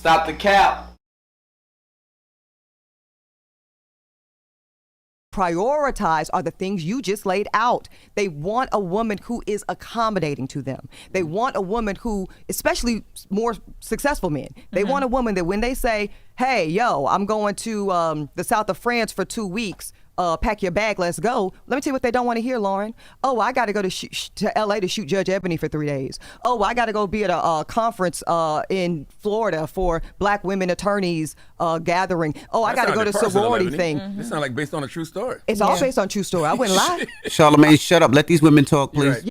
Stop the cap. Prioritize are the things you just laid out. They want a woman who is accommodating to them. They want a woman who, especially more successful men, they want a woman that when they say, hey, yo, I'm going to the south of France for 2 weeks, pack your bag, let's go. Let me tell you what they don't want to hear, Lauren. Oh, I got to go to LA to shoot Judge Eboni for 3 days. Oh, I got to go be at a conference in Florida for black women attorneys gathering. Oh, I got to go to sorority thing. This sounds like based on a true story. It's all based on true story. I wouldn't lie. Charlamagne, shut up. Let these women talk, please. Right.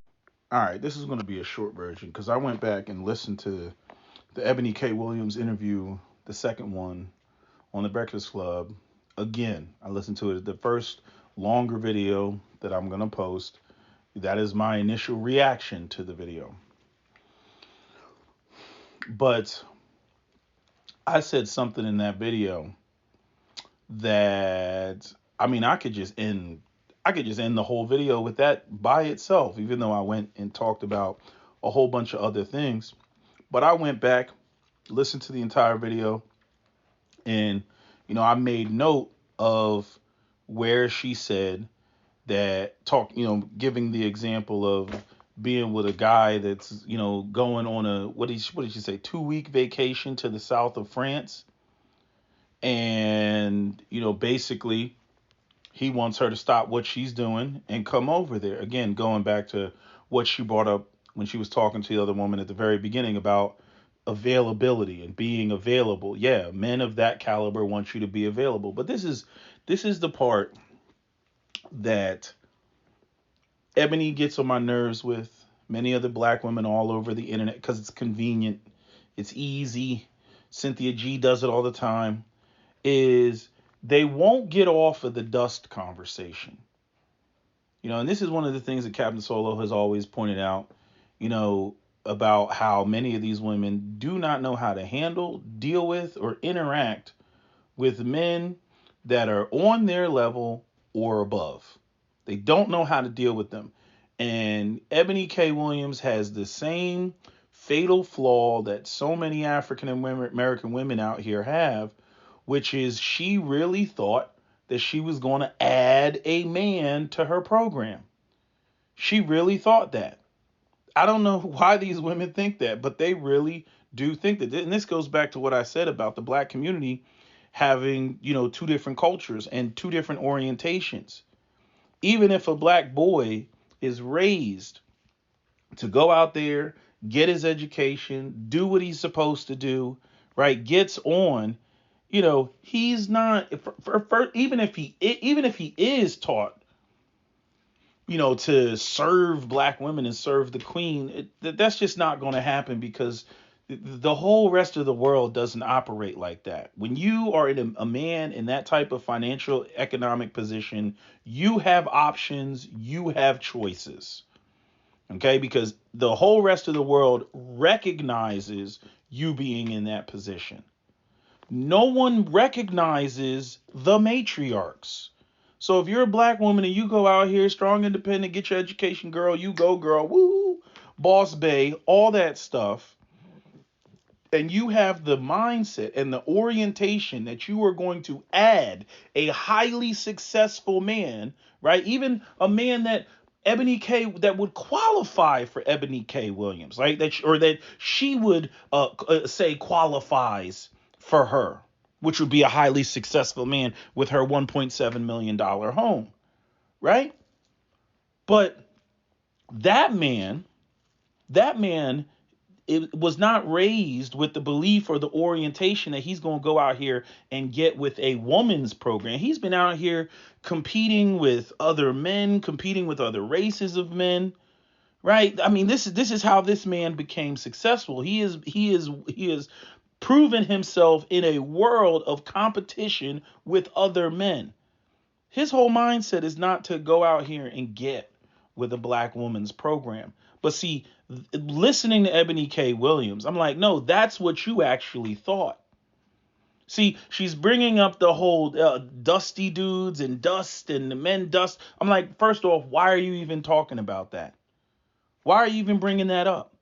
All right, this is going to be a short version because I went back and listened to the Eboni K. Williams interview, the second one on the Breakfast Club. Again, I listened to it. The first longer video that I'm going to post. That is my initial reaction to the video. But I said something in that video that, I mean, I could just end the whole video with that by itself, even though I went and talked about a whole bunch of other things. But I went back, listened to the entire video, and I made note of where she said that giving the example of being with a guy that's, going on a, what did she say, 2-week vacation to the south of France. And, basically he wants her to stop what she's doing and come over there. Again, going back to what she brought up when she was talking to the other woman at the very beginning about availability and being available. Yeah, men of that caliber want you to be available. But this is the part that Eboni gets on my nerves with, many other black women all over the internet, because it's convenient, it's easy. Cynthia G does it all the time, is they won't get off of the dust conversation. And this is one of the things that Captain Solo has always pointed out, about how many of these women do not know how to handle, deal with, or interact with men that are on their level or above. They don't know how to deal with them. And Eboni K. Williams has the same fatal flaw that so many African American women out here have, which is she really thought that she was going to add a man to her program. She really thought that. I don't know why these women think that, but they really do think that. And this goes back to what I said about the black community having, two different cultures and two different orientations. Even if a black boy is raised to go out there, get his education, do what he's supposed to do, right? Gets on, he's not, even if he is taught, to serve black women and serve the queen, that's just not going to happen, because the whole rest of the world doesn't operate like that. When you are a man in that type of financial economic position, you have options, you have choices. Okay, because the whole rest of the world recognizes you being in that position. No one recognizes the matriarchs. So if you're a black woman and you go out here strong, independent, get your education, girl, you go, girl, woo, boss bae, all that stuff, and you have the mindset and the orientation that you are going to add a highly successful man, right? Even a man that Eboni K, that would qualify for Eboni K. Williams, right? That she would say qualifies for her, which would be a highly successful man with her $1.7 million home, right? But that man, it was not raised with the belief or the orientation that he's going to go out here and get with a woman's program. He's been out here competing with other men, competing with other races of men, right? I mean, this is how this man became successful. He is proven himself in a world of competition with other men. His whole mindset is not to go out here and get with a black woman's program. But see, listening to Eboni K. Williams, I'm like, no, that's what you actually thought. See, she's bringing up the whole dusty dudes and dust and the men dust. I'm like, first off, why are you even talking about that? Why are you even bringing that up?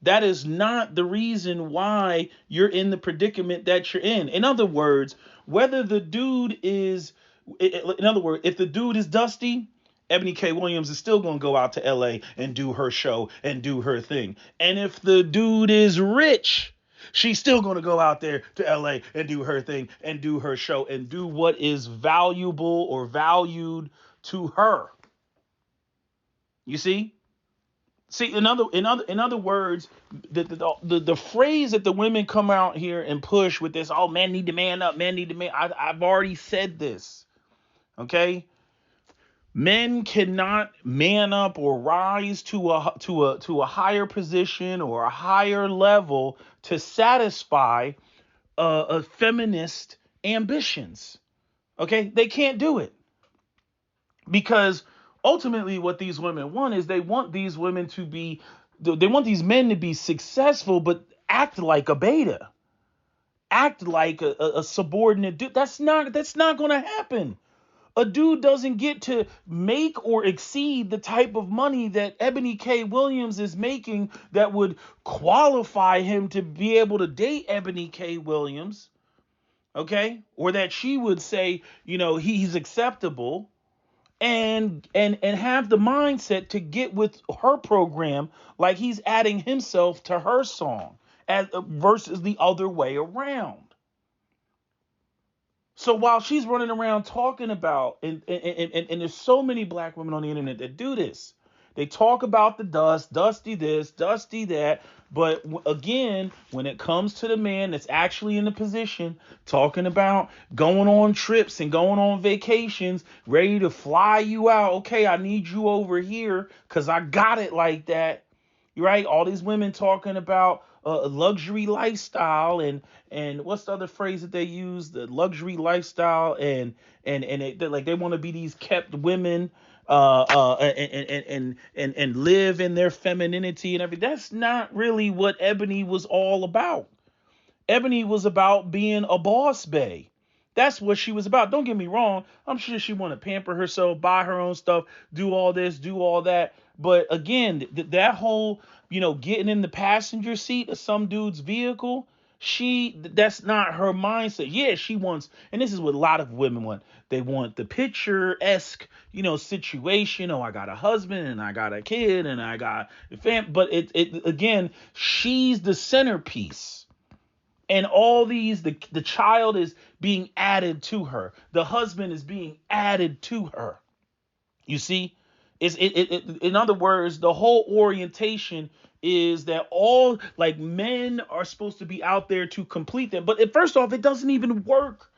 That is not the reason why you're in the predicament that you're in. In other words, whether the dude is, in other words, if the dude is dusty, Ebony K. Williams is still going to go out to LA and do her show and do her thing. And if the dude is rich, she's still going to go out there to LA and do her thing and do her show and do what is valuable or valued to her. You see? See, in other words, the phrase that the women come out here and push with this, oh, men need to man up, men need to man. I've already said this, okay? Men cannot man up or rise to a higher position or a higher level to satisfy a feminist ambitions. Okay, they can't do it. Because ultimately what these women want is they want these women to be, they want these men to be successful, but act like a beta, act like a subordinate dude. That's not going to happen. A dude doesn't get to make or exceed the type of money that Ebony K. Williams is making that would qualify him to be able to date Ebony K. Williams. Okay. Or that she would say, he's acceptable. And have the mindset to get with her program like he's adding himself to her song versus the other way around. So while she's running around talking about, and there's so many black women on the internet that do this, they talk about the dusty this, dusty that. But again, when it comes to the man that's actually in the position, talking about going on trips and going on vacations, ready to fly you out. Okay, I need you over here because I got it like that. Right? All these women talking about a luxury lifestyle and what's the other phrase that they use? The luxury lifestyle and they want to be these kept women and live in their femininity and everything. That's not really what Ebony was all about. Ebony was about being a boss bae. That's what she was about. Don't get me wrong. I'm sure she want to pamper herself, buy her own stuff, do all this, do all that. But again, that whole, getting in the passenger seat of some dude's vehicle, that's not her mindset. Yeah, she wants, and this is what a lot of women want. They want the picture-esque, situation. Oh, I got a husband and I got a kid and I got a fam. But it again, she's the centerpiece. And all these, the child is being added to her. The husband is being added to her. You see, in other words, the whole orientation is that all like men are supposed to be out there to complete them. But first off, it doesn't even work.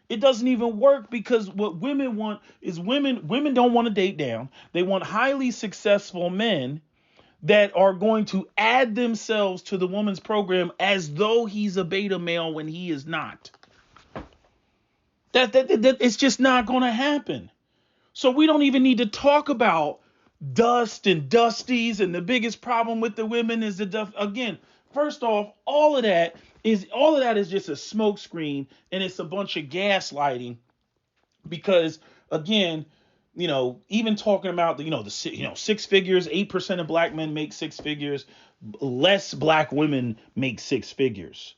It doesn't even work because what women want is women don't want to date down. They want highly successful men that are going to add themselves to the woman's program as though he's a beta male when he is not. That it's just not going to happen. So we don't even need to talk about dust and dusties, and the biggest problem with the women is the dust. Again, first off, all of that is just a smoke screen, and it's a bunch of gaslighting because again, even talking about the 6 figures, 8% of black men make 6 figures, less black women make 6 figures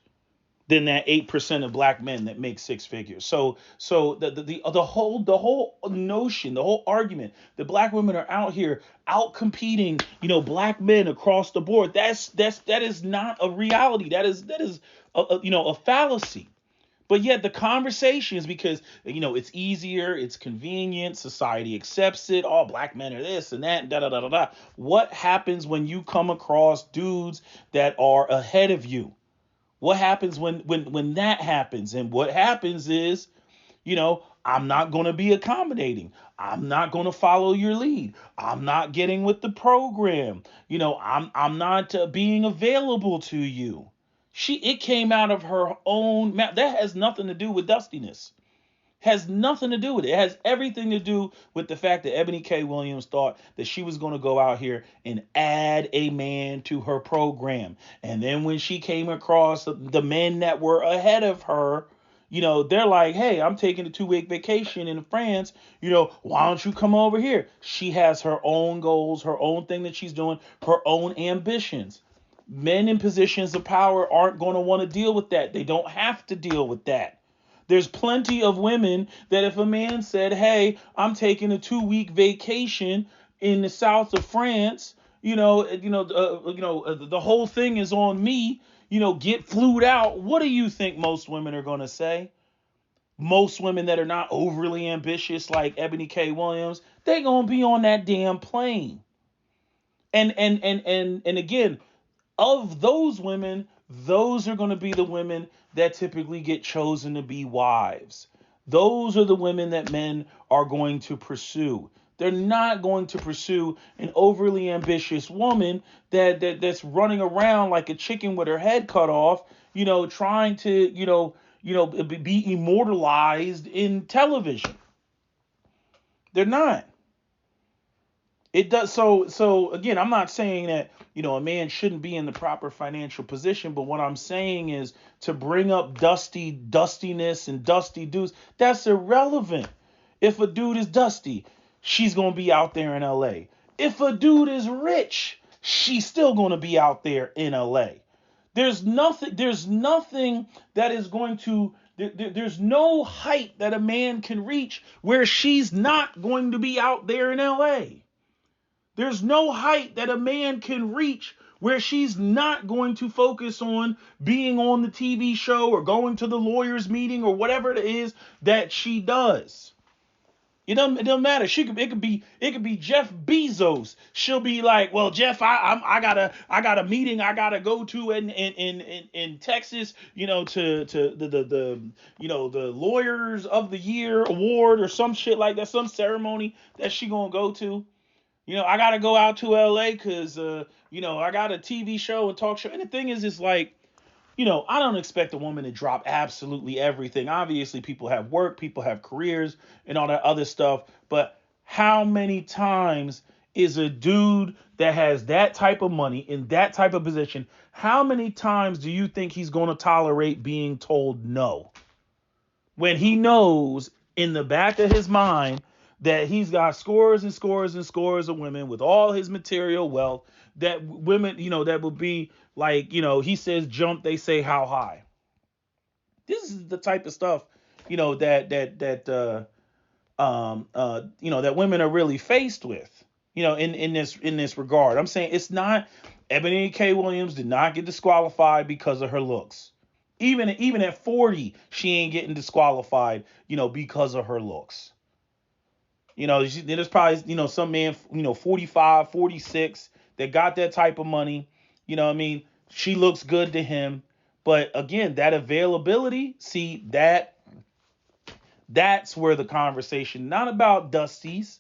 than that 8% of black men that make 6 figures. So the whole notion, the whole argument that black women are out here out competing, black men across the board, that is not a reality. That is a fallacy. But yet the conversation is because, it's easier, it's convenient, society accepts it. All black men are this and that, da da da da da. What happens when you come across dudes that are ahead of you? What happens when that happens? And what happens is, I'm not going to be accommodating. I'm not going to follow your lead. I'm not getting with the program. I'm not being available to you. It came out of her own mouth. That has nothing to do with dustiness. Has nothing to do with it. It has everything to do with the fact that Ebony K. Williams thought that she was going to go out here and add a man to her program. And then when she came across the men that were ahead of her, they're like, hey, I'm taking a 2-week vacation in France. Why don't you come over here? She has her own goals, her own thing that she's doing, her own ambitions. Men in positions of power aren't going to want to deal with that. They don't have to deal with that. There's plenty of women that if a man said, "Hey, I'm taking a 2-week vacation in the south of France, the whole thing is on me, get flued out." What do you think most women are going to say? Most women that are not overly ambitious like Ebony K. Williams, they're going to be on that damn plane. And again, of those women, those are going to be the women that typically get chosen to be wives. Those are the women that men are going to pursue. They're not going to pursue an overly ambitious woman that's running around like a chicken with her head cut off, trying to, be immortalized in television. They're not. It does so again, I'm not saying that, a man shouldn't be in the proper financial position, but what I'm saying is to bring up dustiness and dusty dudes, that's irrelevant. If a dude is dusty, she's going to be out there in LA. If a dude is rich, she's still going to be out there in LA. There's nothing that is going to there's no height that a man can reach where she's not going to be out there in LA. There's no height that a man can reach where she's not going to focus on being on the TV show or going to the lawyer's meeting or whatever it is that she does. It doesn't matter. It could be Jeff Bezos. She'll be like, "Well, Jeff, I got a meeting I gotta go to in Texas, to the Lawyers of the Year award or some shit like that, some ceremony that she gonna go to. I got to go out to LA because, I got a TV show and talk show." And the thing is, it's like, I don't expect a woman to drop absolutely everything. Obviously, people have work, people have careers and all that other stuff. But how many times is a dude that has that type of money in that type of position, how many times do you think he's going to tolerate being told no? When he knows in the back of his mind that he's got scores and scores and scores of women with all his material wealth, that women, that would be like, he says jump, they say how high. This is the type of stuff, that women are really faced with, in this regard. I'm saying it's not, Ebony K. Williams did not get disqualified because of her looks. Even at 40, she ain't getting disqualified, because of her looks. There's probably, some man, 45, 46 that got that type of money. She looks good to him. But again, that availability, see, that's where the conversation, not about dusties,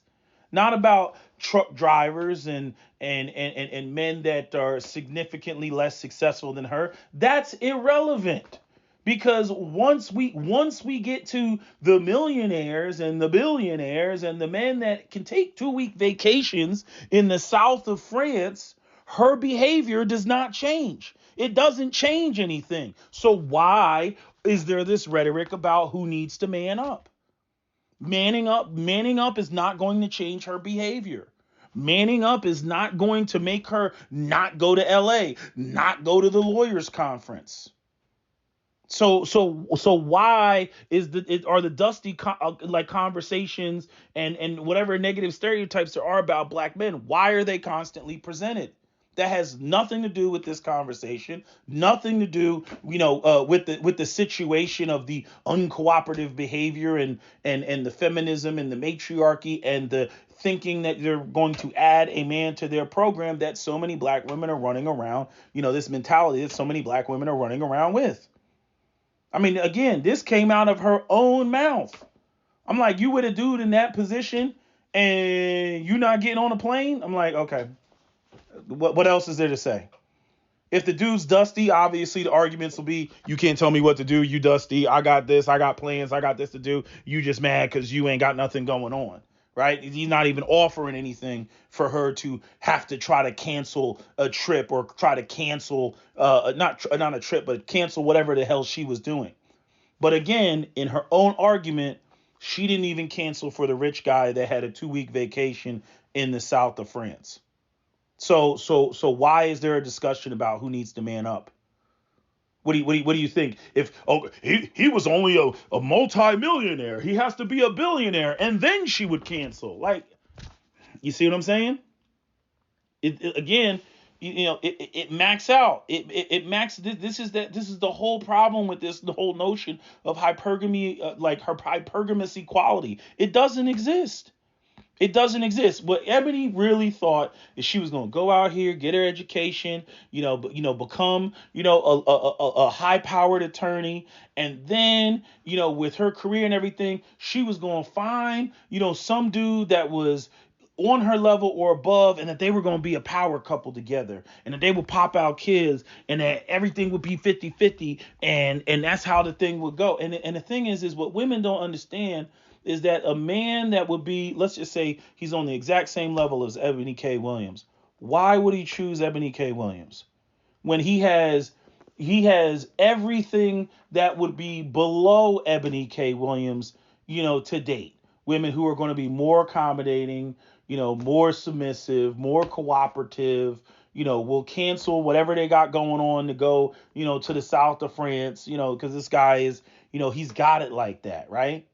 not about truck drivers and men that are significantly less successful than her. That's irrelevant. Because once we get to the millionaires and the billionaires and the men that can take 2-week vacations in the south of France, her behavior does not change. It doesn't change anything. So why is there this rhetoric about who needs to man up? Manning up is not going to change her behavior. Manning up is not going to make her not go to LA, not go to the lawyers conference. So why are the dusty conversations and whatever negative stereotypes there are about black men? Why are they constantly presented? That has nothing to do with this conversation. Nothing to do, with the situation of the uncooperative behavior and the feminism and the matriarchy and the thinking that they're going to add a man to their program that so many black women are running around. This mentality that so many black women are running around with. I mean, again, this came out of her own mouth. I'm like, you with a dude in that position and you not getting on a plane? I'm like, okay, what else is there to say? If the dude's dusty, obviously the arguments will be, you can't tell me what to do. You dusty. I got this. I got plans. I got this to do. You just mad because you ain't got nothing going on. Right? He's not even offering anything for her to have to try to cancel a trip or try to cancel, not a trip, but cancel whatever the hell she was doing. But again, in her own argument, she didn't even cancel for the rich guy that had a 2-week vacation in the south of France. So why is there a discussion about who needs to man up? What do you think? If he was only a multi-millionaire, he has to be a billionaire, and then she would cancel. Like, you see what I'm saying? Again, it max out. It max. This is the whole problem with this. The whole notion of hypergamy, like her hypergamous equality. It doesn't exist. It doesn't exist. What Ebony really thought is she was going to go out here, get her education, become, a high-powered attorney, and then, with her career and everything, she was going to find, some dude that was on her level or above, and that they were going to be a power couple together, and that they would pop out kids, and that everything would be 50-50, and that's how the thing would go. And the thing is what women don't understand is that a man that would be, let's just say he's on the exact same level as Ebony K. Williams. Why would he choose Ebony K. Williams when he has everything that would be below Ebony K. Williams, to date? Women who are going to be more accommodating, more submissive, more cooperative, will cancel whatever they got going on to go, to the south of France, because this guy is, he's got it like that, right?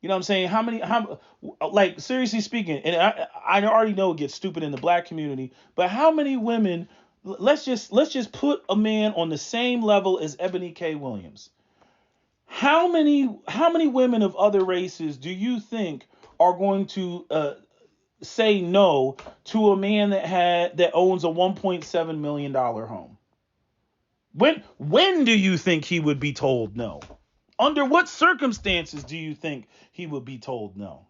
You know what I'm saying? Like, seriously speaking, and I already know it gets stupid in the black community, but how many women, let's just put a man on the same level as Ebony K. Williams. How many women of other races do you think are going to say no to a man that owns a $1.7 million home? When do you think he would be told no? Under what circumstances do you think he would be told no?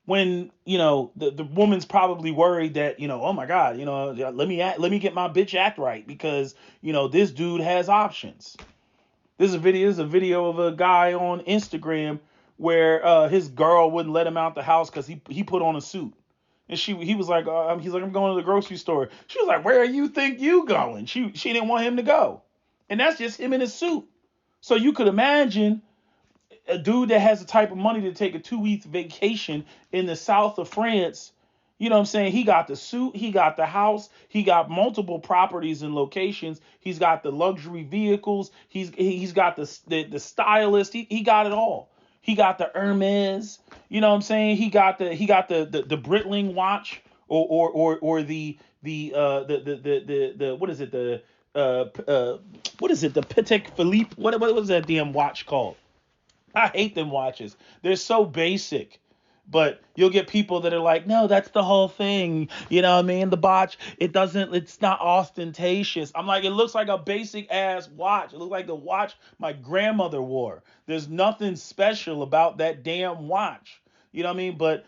When, the woman's probably worried that, oh my God, let me get my bitch act right because, this dude has options. This is a video of a guy on Instagram where his girl wouldn't let him out the house because he put on a suit. And he was like, he's like, I'm going to the grocery store. She was like, where you think you going? She didn't want him to go. And that's just him in his suit. So you could imagine a dude that has the type of money to take a 2-week vacation in the south of France. You know what I'm saying? He got the suit, he got the house, he got multiple properties and locations. He's got the luxury vehicles. He's got the stylist. He got it all. He got the Hermes. You know what I'm saying? He got the Breitling watch or the what is it, what is it, the Patek Philippe? What was that damn watch called? I hate them watches. They're so basic. But you'll get people that are like, no, that's the whole thing. You know what I mean? The watch, it's not ostentatious. I'm like, it looks like a basic ass watch. It looks like the watch my grandmother wore. There's nothing special about that damn watch. You know what I mean? But,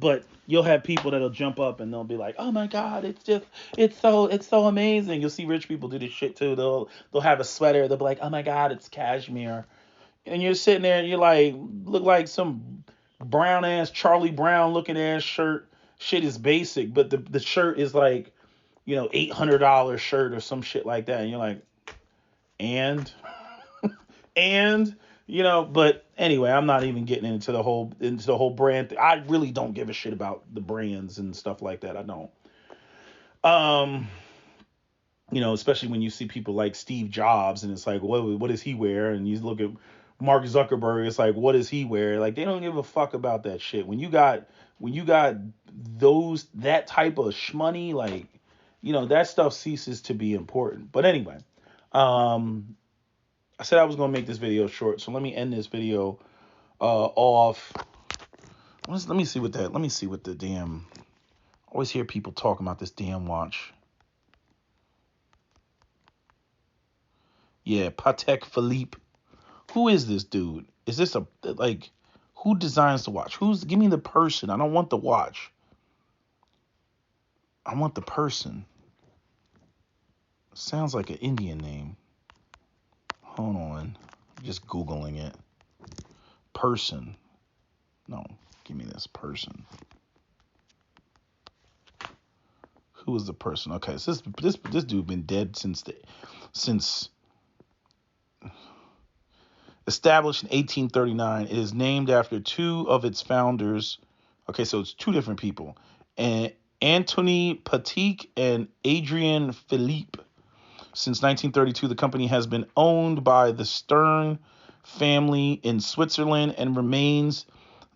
but you'll have people that'll jump up and they'll be like, oh my God, it's so amazing. You'll see rich people do this shit too. They'll have a sweater. They'll be like, oh my God, it's cashmere. And you're sitting there and you're like, look like some brown ass Charlie Brown looking ass shirt. Shit is basic, but the shirt is like, $800 shirt or some shit like that. And you're like, and but anyway, I'm not even getting into the whole brand thing. I really don't give a shit about the brands and stuff like that. I don't. Especially when you see people like Steve Jobs and it's like, what does he wear? And you look at Mark Zuckerberg, it's like, what does he wear? Like, they don't give a fuck about that shit. When you got that type of shmoney, like, that stuff ceases to be important. But anyway, I said I was gonna make this video short, so let me end this video off. Let me see what the damn. I always hear people talking about this damn watch. Yeah, Patek Philippe. Who is this dude? Is this who designs the watch? Give me the person. I don't want the watch. I want the person. Sounds like an Indian name. Hold on. I'm just Googling it. Person. No, give me this person. Who is the person? Okay, so this dude been dead since established in 1839. It is named after two of its founders, Okay, so it's two different people. And Anthony Patique and Adrian Philippe. Since 1932, the company has been owned by the Stern family in Switzerland and remains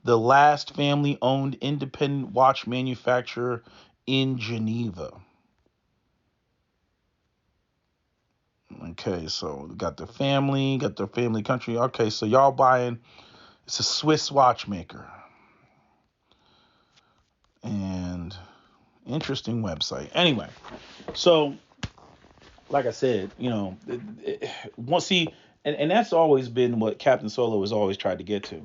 the last family-owned independent watch manufacturer in Geneva. Okay, so got the family country. Okay, so y'all buying, it's a Swiss watchmaker. And interesting website. Anyway, so like I said, see, and that's always been what Captain Solo has always tried to get to.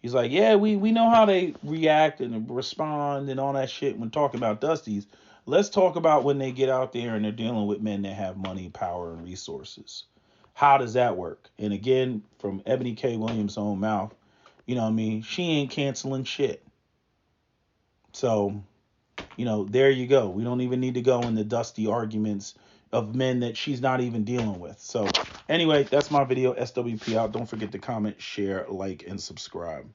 He's like, yeah, we know how they react and respond and all that shit when talking about Dusties. Let's talk about when they get out there and they're dealing with men that have money, power, and resources. How does that work? And again, from Ebony K. Williams' own mouth, you know what I mean? She ain't canceling shit. So, there you go. We don't even need to go into dusty arguments of men that she's not even dealing with. So, anyway, that's my video. SWP out. Don't forget to comment, share, like, and subscribe.